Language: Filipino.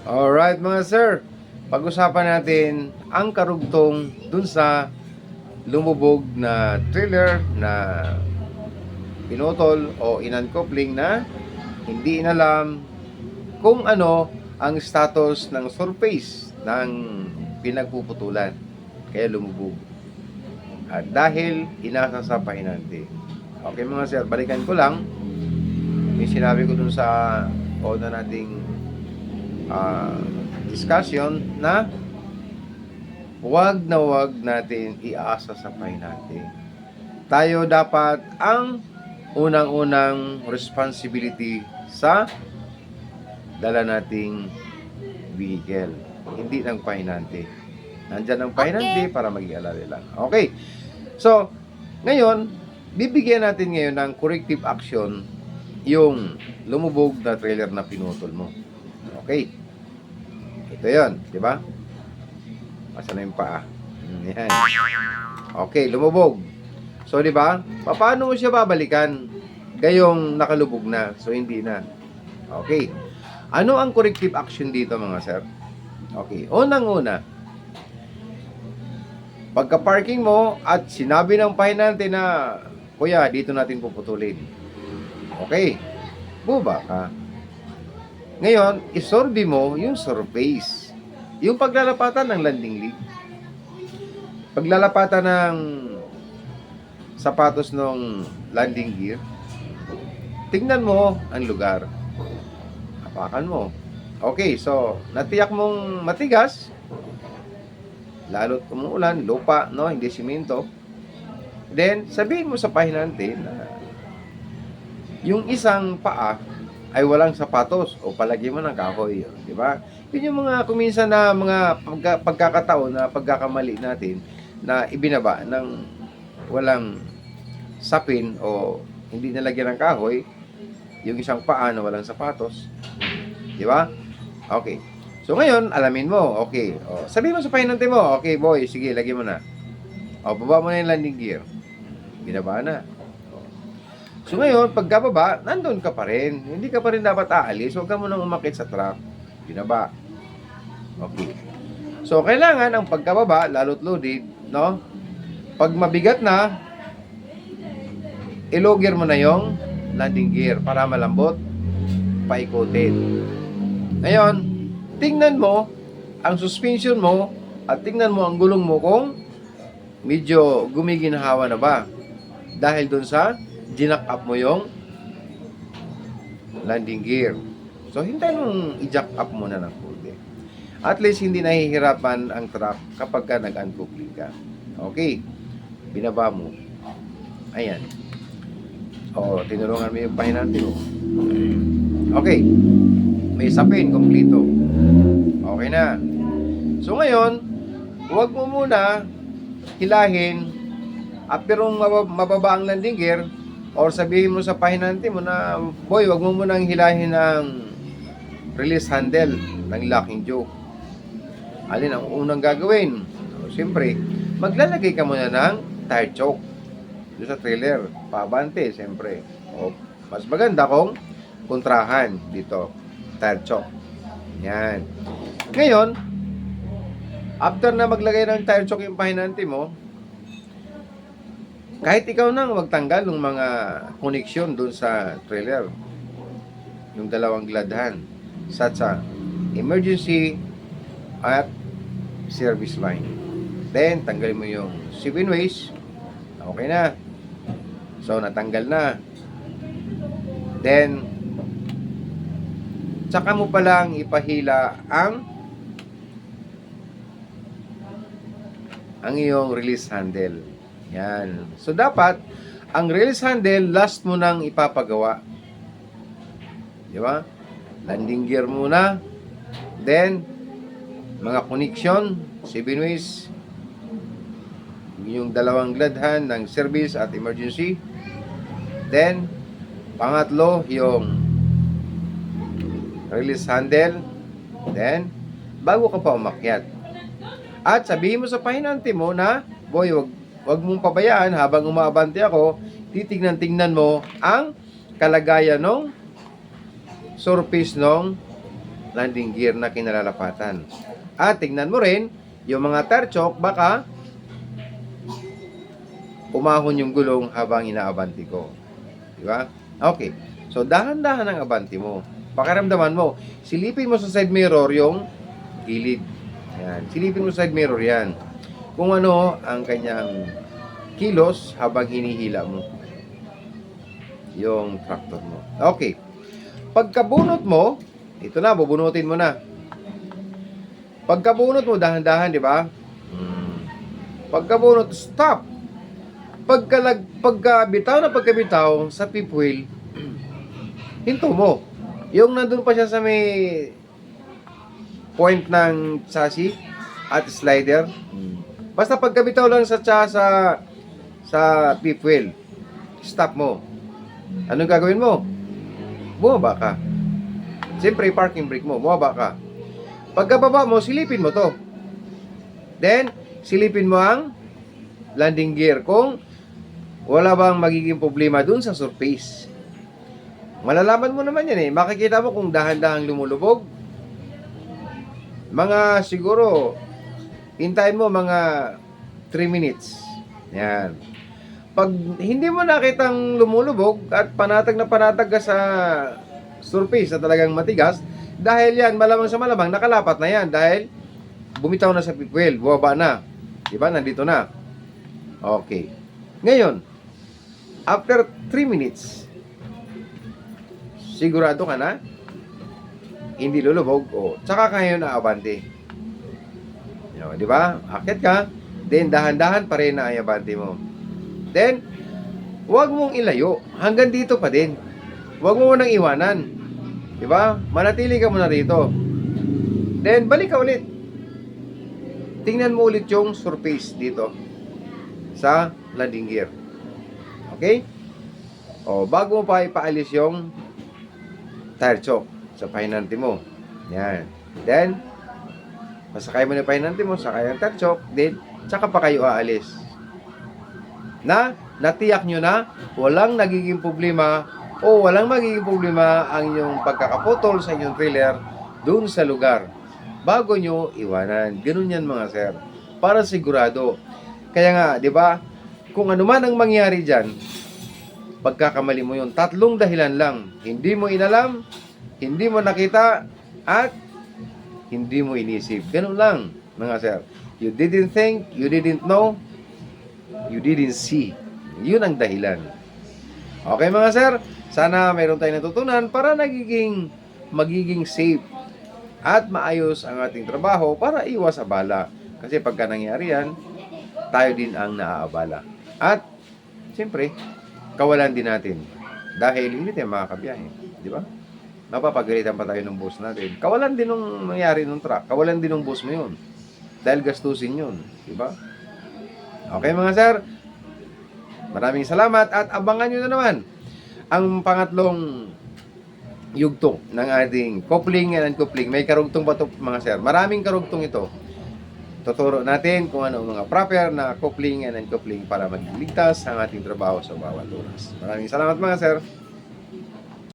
Alright mga sir, pag-usapan natin ang karugtong dun sa lumubog na trailer na pinutol o inuncoupling na hindi inalam kung ano ang status ng surface ng pinagpuputulan. Kaya lumubog. At dahil inasa sa pahinante. Okay mga sir, balikan ko lang. May sinabi ko dun sa una nating discussion na wag natin iasa sa pahinante. Tayo dapat ang unang-unang responsibility sa dala nating vehicle. Hindi ng pahinante. Nandyan ang pahinante para mag-ialala lang. Okay. So, ngayon, bibigyan natin ngayon ng corrective action yung lumubog na trailer na pinutol mo. Okay. Ito yun, di ba? Masa na yung paa. Yan. Okay, lumubog. So, di ba? Paano mo siya babalikan? Gayong nakalubog na. So, hindi na. Okay. Ano ang corrective action dito, mga sir? Okay. Unang-una, pagka-parking mo at sinabi ng pahinante na, kuya, dito natin puputulin. Okay. Buba ka. Ngayon, isorbi mo yung surface. Yung paglalapatan ng landing lead. Paglalapatan ng sapatos ng landing gear. Tingnan mo ang lugar. Hapakan mo. Okay, so, natiyak mong matigas. Lalo't umuulan, lupa, no? Hindi simento. Then, sabihin mo sa pahinante na yung isang paa ay walang sapatos o palagyan mo ng kahoy, di ba? Yun yung mga kuminsan na mga pagkakataon na pagkakamali natin na ibinaba ng walang sapin o hindi nalagyan ng kahoy, yung isang paa na walang sapatos, di ba? Okay. So ngayon, alamin mo, okay. O, sabihin mo sa pahinante mo, okay boy, sige, lagyan mo na. O, baba mo na yung landing gear. Binaba na. So ngayon, pagkababa, nandun ka pa rin. Hindi ka pa rin dapat aalis. Huwag ka munang umakit sa truck. Binaba. Okay. So, kailangan ang pagkababa, lalo't loaded, no? Pag mabigat na, ilogger mo na yung landing gear para malambot, paikutin. Ngayon, tingnan mo ang suspension mo at tingnan mo ang gulong mo kung medyo gumiginhawa na ba. Dahil dun sa ginak up mo yung landing gear. So, hintayin mong i-jack up muna ng konti. At least, hindi nahihirapan ang truck kapag ka nag-uncoupling ka. Okay. Binaba mo. Ayan. O, tinulungan mo yung pahinante mo. Okay. May sapin, kompleto. Okay na. So, ngayon, huwag mo muna hilahin at pero mababa ang landing gear. Or sabihin mo sa pahinante mo na, boy, wag mo munang hilahin ng release handle ng locking jaw. Alin ang unang gagawin? Siyempre, maglalagay ka muna ng tire choke doon sa trailer. Pabante, siyempre. O, mas maganda kung kontrahan dito. Tire choke. Yan. Ngayon, after na maglagay ng tire choke yung pahinante mo, kahit ikaw nang magtanggal ng mga koneksyon doon sa trailer, yung dalawang gladhan, sa emergency at service line. Then, tanggalin mo yung 7 ways. Okay na. So, natanggal na. Then, tsaka mo palang ipahila ang iyong release handle. Yan. So, dapat, ang release handle, last mo nang ipapagawa. Di ba? Landing gear muna. Then, mga connection, 7 ways. Yung dalawang gladhan ng service at emergency. Then, pangatlo, yung release handle. Then, bago ka pa umakyat. At sabihin mo sa pahinante mo na, boy, wag mong pabayaan habang umaabante ako, titignan-tingnan mo ang kalagayan ng surface ng landing gear na kinalalapatan. At tingnan mo rin, yung mga tire choke, baka umahon yung gulong habang inaabante ko. Di ba? Okay. So, dahan-dahan ang abante mo. Pakiramdaman mo, silipin mo sa side mirror yung gilid. Yan. Silipin mo sa side mirror yan. Kung ano ang kanyang kilos habang hinihila mo yung tractor mo. Okay. Pagkabunot mo, ito na, bubunutin mo na. Pagkabunot mo, dahan-dahan, di ba? Pagkabunot, stop. Pagkabitaw sa fifth wheel, hinto mo. Yung nandun pa siya sa may point ng chassis at slider. Basta pagkabitaw lang sa fifth wheel, stop mo. Anong gagawin mo? Bumaba ka. Siyempre, parking brake mo. Bumaba ka. Pagkababa mo, silipin mo to. Then, silipin mo ang landing gear kung wala bang magiging problema dun sa surface. Malalaman mo naman yan eh. Makikita mo kung dahan-dahang lumulubog. Mga siguro, hintayin mo mga 3 minutes. Yan. Pag hindi mo nakitang lumulubog at panatag na panatag ka sa surface na talagang matigas, dahil yan, malamang sa malamang, nakalapat na yan dahil bumitaw na sa fifth wheel, bumaba na. Diba? Nandito na. Okay. Ngayon, after 3 minutes, sigurado ka na hindi lulubog o tsaka kayo na abante. Di ba? Akit ka, then dahan-dahan pa rin na ay abante mo. Then, huwag mong ilayo. Hanggang dito pa din. Huwag mo nang iwanan. Di ba? Manatili ka muna rito. Then, balik ka ulit. Tingnan mo ulit yung surface dito sa landing gear. Okay? O, bago mo pa ipaalis yung tire choke sa pahinante mo. Yan. Then, masakay mo na pahinante mo, sakay ang tire choke, then, tsaka pa kayo aalis. Natiyak nyo na walang nagiging problema o walang magiging problema ang inyong pagkakaputol sa inyong trailer dun sa lugar bago nyo iwanan. Ganun yan mga sir. Para sigurado. Kaya nga, di ba, kung ano man ang mangyari dyan, pagkakamali mo yun, 3 dahilan lang. Hindi mo inalam, hindi mo nakita, at hindi mo inisip. Ganun lang, mga sir. You didn't think, you didn't know, you didn't see. Yun ang dahilan. Okay mga sir, sana mayroon tayong natutunan para magiging safe at maayos ang ating trabaho para iwas abala. Kasi pagka nangyari yan, tayo din ang naaabala. At, siyempre, kawalan din natin. Dahil hindi tayo makakabiyahe. Di ba? Mapapagalitan pa tayo ng boss natin. Kawalan din nung nangyari nung truck. Kawalan din ng boss mo yun. Dahil gastusin yun. Di ba? Okay mga sir, maraming salamat at abangan nyo na naman ang pangatlong yugtong ng ating coupling and uncoupling. May karugtong ba ito mga sir? Maraming karugtong ito. Tuturo natin kung ano ang mga proper na coupling and uncoupling para maging ligtas ang ating trabaho sa bawat oras. Maraming salamat mga sir.